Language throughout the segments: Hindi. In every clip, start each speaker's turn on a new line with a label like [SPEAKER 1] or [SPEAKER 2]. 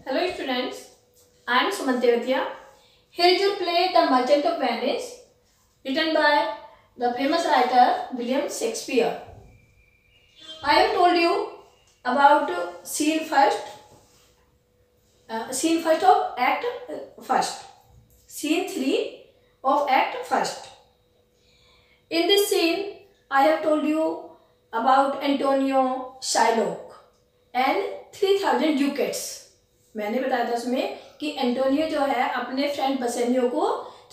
[SPEAKER 1] Hello students, I am Sumant Tevatia. Here is your play The Merchant of Venice, written by the famous writer William Shakespeare. I have told you about scene first of act first, scene 3 of act first. In this scene, I have told you about Antonio, Shylock and 3000 ducats. मैंने बताया था उसमें कि एंटोनियो जो है अपने फ्रेंड बसेनियो को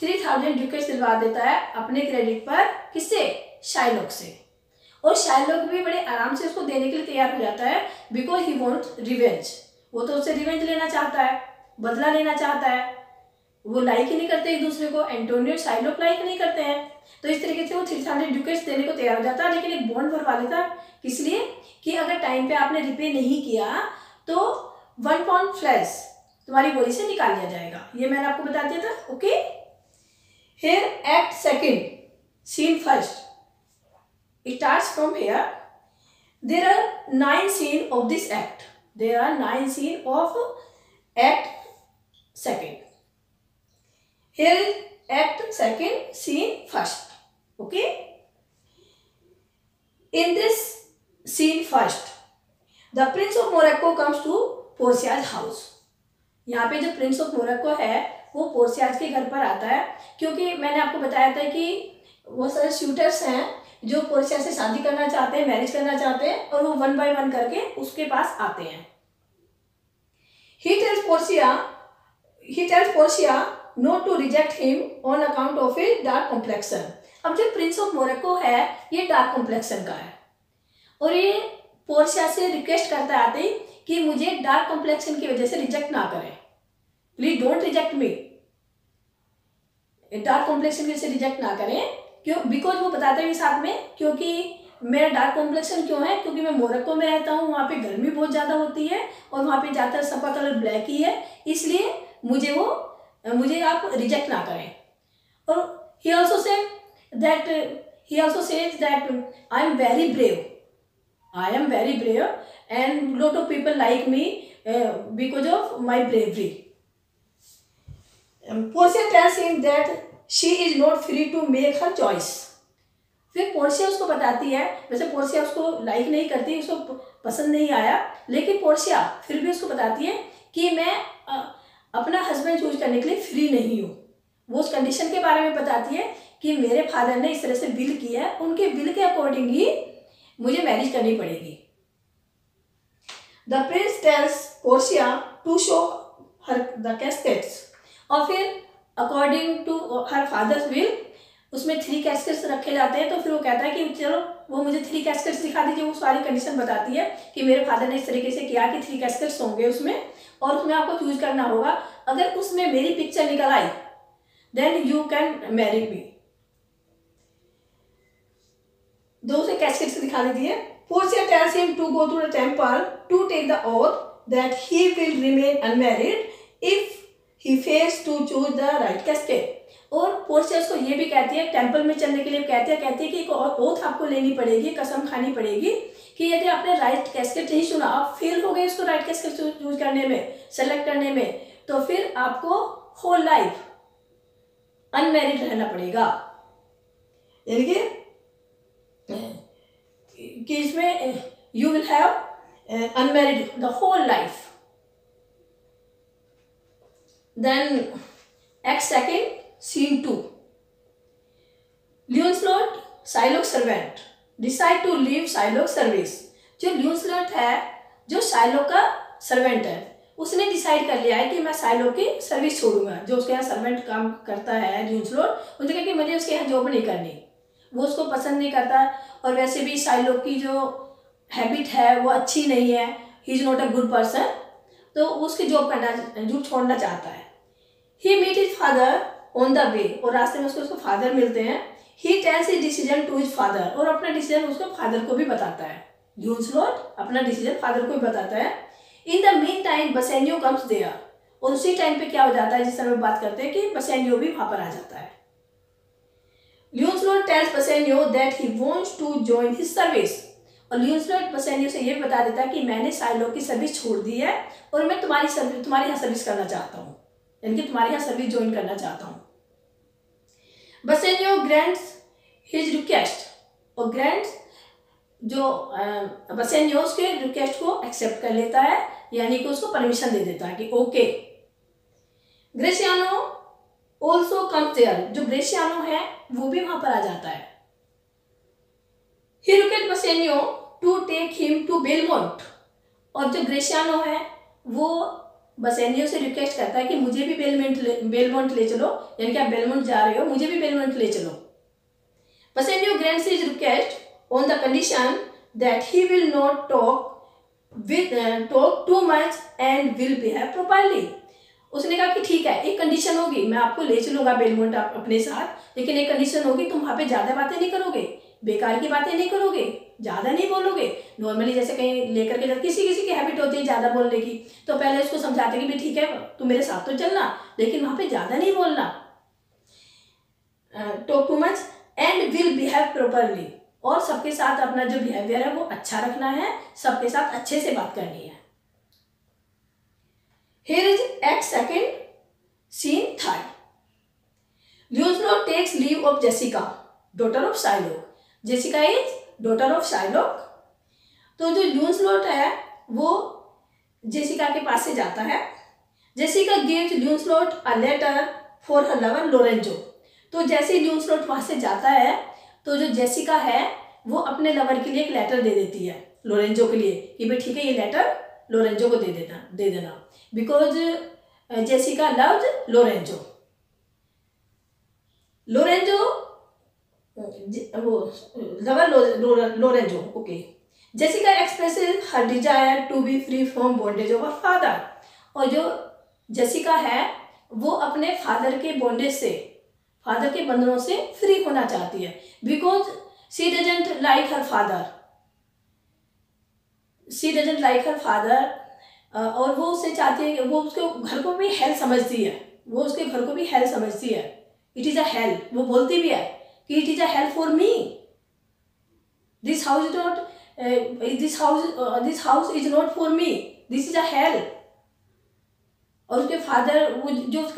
[SPEAKER 1] 3000 ड्यूकेट्स दिलवा देता है अपने क्रेडिट पर, किससे? शाइलॉक से। और शाइलॉक भी बड़े आराम से उसको देने के लिए तैयार हो जाता है, बिकॉज ही वांट्स रिवेंज। वो तो उससे रिवेंज लेना चाहता है, बदला लेना चाहता है। वो लाइक ही नहीं करते एक दूसरे को, एंटोनियो शाइलॉक लाइक नहीं करते हैं। तो इस तरीके से वो 3000 ड्यूकेट्स देने को तैयार हो जाता है, लेकिन एक बॉन्ड भरवा लेता है। किस लिए? कि अगर टाइम पे आपने रिपे नहीं किया तो 1 पाउंड फ्लैश तुम्हारी बोली से निकाल लिया जाएगा। ये मैंने आपको बता दिया था। Okay, here act second, scene first, it starts from here. There are 9 scenes of this act. There are 9 scenes of act second. Here is act second, scene first. Okay. In this scene first, the Prince of Morocco comes to Portia's house. यहाँ पे जो प्रिंस ऑफ मोरक्को है वो पोर्सियाज के घर पर आता है, क्योंकि मैंने आपको बताया था कि वो सारे शूटर्स हैं जो पोर्सिया से शादी करना चाहते हैं, मैरिज करना चाहते हैं, और वो 1 by 1 करके उसके पास आते हैं। He tells Portia not to reject him on account of his dark complexion. अब जो प्रिंस ऑफ मोरक्को है ये डार्क कॉम्प्लेक्शन का है, और ये पोर्सिया से रिक्वेस्ट करता आते ही कि मुझे डार्क कॉम्प्लेक्शन की वजह से रिजेक्ट ना करें, please don't reject me, dark complexion की वजह से रिजेक्ट ना करें। क्यों? बिकॉज वो बताते हैं साथ में, क्योंकि मेरा डार्क कॉम्प्लेक्शन क्यों है, क्योंकि मैं मोरक्को में रहता हूँ, वहाँ पे गर्मी बहुत ज़्यादा होती है और वहाँ पे ज़्यादातर सबका कलर ब्लैक ही है, इसलिए मुझे आप रिजेक्ट ना करें। और he also says that I am very brave, I am very brave and lot of people like me because of my bravery. Portia tells him that she is not free to make her choice. फिर पोर्शिया उसको बताती है, वैसे पोर्शिया उसको लाइक नहीं करती, उसको पसंद नहीं आया, लेकिन पोर्शिया फिर भी उसको बताती है कि मैं अपना हस्बैंड चूज करने के लिए फ्री नहीं हूँ। वो उस कंडीशन के बारे में बताती है कि मेरे फादर ने इस तरह से विल किया है, उनके विल के अकॉर्डिंग ही मुझे मैरिज करनी पड़ेगी। The prince tells Portia to show her the caskets, और फिर according to her father's will उसमें 3 कैस्केट्स रखे जाते हैं। तो फिर वो कहता है कि चलो वो मुझे 3 कैस्केट्स दिखा दीजिए। वो सारी कंडीशन बताती है कि मेरे फादर ने इस तरीके से किया कि 3 कैस्केट्स होंगे उसमें, और उसमें आपको चूज करना होगा। अगर उसमें मेरी पिक्चर निकल आई then you can marry me. 2 से कैस्केट्स दिखा दीजिए। Portia tells him to go to the temple to take the oath that he will remain unmarried if he fails to choose the right casket. और पोर्शिया उसको ये भी कहती है, टेम्पल में चलने के लिए कहती है कि एक ओथ आपको लेनी पड़ेगी, कसम खानी पड़ेगी कि यदि आपने राइट कैस्केट नहीं चुना, आप फेल हो गए उसको राइट कैस्केट चूज करने में, सेलेक्ट करने में, तो फिर आपको होल लाइफ अनमैरिड रहना पड़ेगा। यानी कि इसमें you will have unmarried the whole life. Then act second, scene 2, Launcelot Shylock servant decide to leave Shylock service. जो ल्यूनस्लॉट है, जो शाइलॉक का सर्वेंट है, उसने डिसाइड कर लिया है कि मैं शाइलॉक की सर्विस छोड़ूंगा। जो उसके यहाँ सर्वेंट काम करता है ल्यूनस्लॉट, उसने कहा कि मुझे उसके यहाँ जॉब नहीं करनी, वो उसको पसंद नहीं करता, और वैसे भी शाइलॉक की जो हैबिट है वो अच्छी नहीं है, he is not a good person, तो उसकी जॉब छोड़ना चाहता है। He meet his father on the way, और रास्ते में उसको फादर मिलते हैं। He tells his decision to his father, और अपना डिसीजन उसको फादर को भी बताता है। ल्यूनस्लॉट अपना डिसीजन फादर को भी बताता है। In the meantime Bassanio comes there, और उसी टाइम पे क्या हो जाता है, जिस तरह बात करते हैं कि बसेनियो भी वहां पर आ जाता है। Lancelot tells Bassanio that he wants to join his service, और ल्यूसलॉट बसेनियो से ये भी बता देता है कि मैंने शाइलॉक की सर्विस छोड़ दी है और मैं तुम्हारे यहाँ सर्विस करना चाहता हूँ, यानी कि तुम्हारे यहाँ सर्विस ज्वाइन करना चाहता हूँ। बसेनियो ग्रांट्स हिज रिक्वेस्ट, और ग्रांट्स जो बसेनियो उसके रिक्वेस्ट को एक्सेप्ट कर लेता है, यानी कि उसको परमिशन दे देता है कि ओके। ग्रेसियानो ऑल्सो कम्स देयर, जो ग्रेसियानो है वो भी वहां पर आ जाता है। He request Bassanio to take him to Belmont, और जो ग्रेसियानो है वो बसेनियो से रिक्वेस्ट करता है कि मुझे भी बेलमोंट ले चलो, यानी कि आप बेलमोंट जा रहे हो, मुझे भी बेलमोंट ले चलो। Bassanio grants his request on the condition that he will not talk too much and will behave properly। उसने कहा कि ठीक है, एक कंडीशन होगी, मैं आपको ले चलूंगा बेलमोंट अपने साथ, लेकिन एक कंडीशन होगी, तुम वहां पे ज्यादा बातें नहीं करोगे, बेकार की बातें नहीं करोगे, ज्यादा नहीं बोलोगे। नॉर्मली जैसे कहीं लेकर के किसी की हैबिट होती है ज्यादा बोलने की, तो पहले उसको समझाते कि भाई ठीक है तुम मेरे साथ तो चलना, लेकिन वहां पे ज्यादा नहीं बोलना, talk too much and will behave properly, और सबके साथ अपना जो बिहेवियर है वो अच्छा रखना है, सबके साथ अच्छे से बात करनी है। Here is act second, scene third. Lancelot takes leave of Jessica, daughter of Shylock. Jessica is daughter of Shylock. तो जो Lancelot है वो जेसिका के पास से जाता है। Jessica gives Lancelot a letter for her lover Lorenzo। तो जैसे Lancelot वहां से जाता है तो जो जेसिका है वो अपने लवर के लिए एक लेटर दे देती है लोरेंजो के लिए कि भाई ठीक है ये लेटर लोरेंजो को दे देना, बिकॉज जेसिका लव्स लोरेंजो। वो lover Lorenzo, okay. Jessica expresses her desire to be free from bondage of her father, और जो जेसिका है वो अपने फादर के बॉन्डेज से, फादर के बंधनों से फ्री होना चाहती है, because she doesn't like her father, और वो उससे चाहती है कि वो उसके घर को भी हेल समझती है, इट इज अ हेल, वो बोलती भी है कि it is a hello for me, this house is not for me, this is a hello. और उसके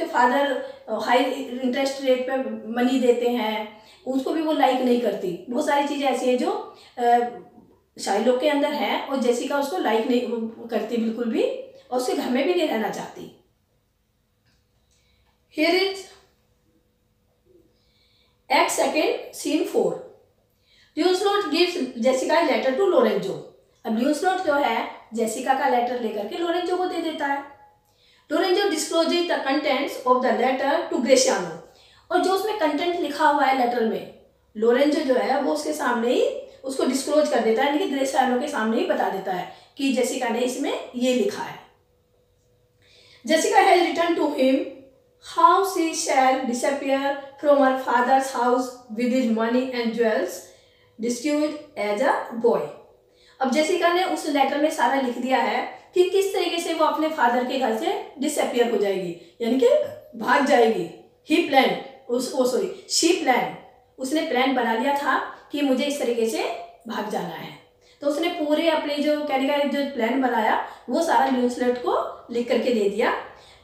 [SPEAKER 1] फादर हाई इंटरेस्ट रेट पे मनी देते हैं, उसको भी वो लाइक नहीं करती। बहुत सारी चीज़ें ऐसी हैं जो शाइलॉक के अंदर है और जेसिका उसको लाइक नहीं करती बिल्कुल भी, और उसके घर में भी नहीं रहना चाहती। Here is act second, scene 4। Launcelot gives Jessica letter to Lorenzo. अब ल्यूसलॉट जो है जेसिका का लेटर लेकर के लोरेंजो को दे देता है। Lorenzo discloses the contents of the letter to Gratiano, और जो उसमें कंटेंट लिखा हुआ है लेटर में, लोरेंजो जो है वो उसके सामने ही उसको डिस्क्लोज कर देता है, लेकिन ग्रेसियानो के सामने ही बता देता है कि जेसिका ने इसमें ये लिखा है। Jessica has return to him how she shall disappear from her father's house with his money and jewels disguised as a boy. अब जेसिका ने उस लेटर में सारा लिख दिया है कि किस तरीके से वो अपने फादर के घर से डिसअपियर हो जाएगी, यानी कि भाग जाएगी। शी प्लान, उसने प्लान बना लिया था कि मुझे इस तरीके से भाग जाना है, तो उसने पूरे अपने जो कहने का जो प्लान बनाया वो सारा ल्यूसलॉट को लिख करके दे दिया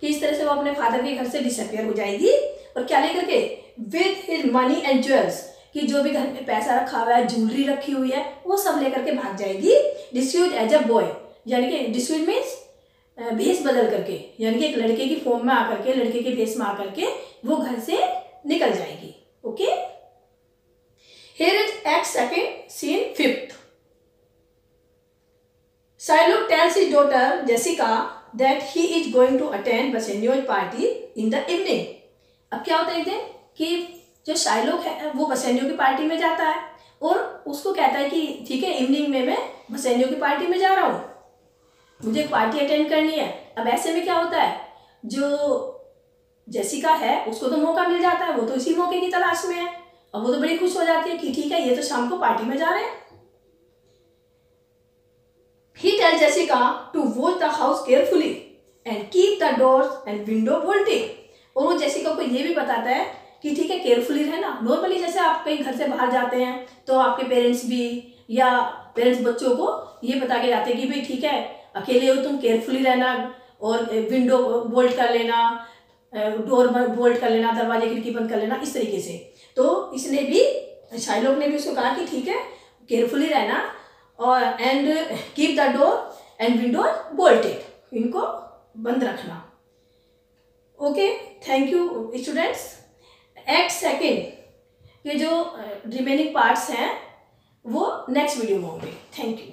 [SPEAKER 1] कि इस तरह से वो अपने फादर के घर से डिसअपियर हो जाएगी, और क्या लेकर के, with his money and jewels, कि जो भी घर में पैसा रखा हुआ है, ज्वेलरी रखी हुई है, वो सब लेकर के भाग जाएगी। डिस्क्यूड एज अ बॉय, यानी कि डिस्क्यूड मीन्स भेष बदल करके, यानी कि एक लड़के की फॉर्म में आकर के, लड़के के भेष में आकर के वो घर से निकल जाएगी। Okay, here is act second, scene 5। Shylock tells his daughter Jessica that he is going to attend Bassanio's party in the evening। अब क्या होता है एक दिन कि जो शाइलॉक है वो बसेनियो की पार्टी में जाता है और उसको कहता है कि ठीक है इवनिंग में मैं बसेनियो की पार्टी में जा रहा हूँ, मुझे एक पार्टी अटेंड करनी है। अब ऐसे में क्या होता है, जो जेसिका है उसको तो मौका मिल जाता है, वो तो इसी मौके की तलाश में है, और वो तो बड़ी खुश हो जाती है कि ठीक है ये तो शाम को पार्टी में जा रहे हैं। He tells Jessica to watch the house carefully and keep the doors and window bolted। और वो जेसिका को ये भी बताता है कि ठीक है केयरफुली रहना। नॉर्मली जैसे आप कहीं घर से बाहर जाते हैं तो आपके पेरेंट्स भी या पेरेंट्स बच्चों को ये बता के जाते हैं कि भाई ठीक है, अकेले हो तुम, केयरफुली रहना, और विंडो बोल्ट कर लेना, डोर बोल्ट कर लेना, दरवाजे खिड़की बंद कर लेना, इस तरीके से। तो इसने भी, शाइलॉक ने भी उसको कहा कि ठीक है, केयरफुली रहना, और and keep the door and window bolted, इनको बंद रखना। Okay, thank you students. Act second के जो रिमेनिंग पार्ट्स हैं वो नेक्स्ट वीडियो में होंगे। Thank you.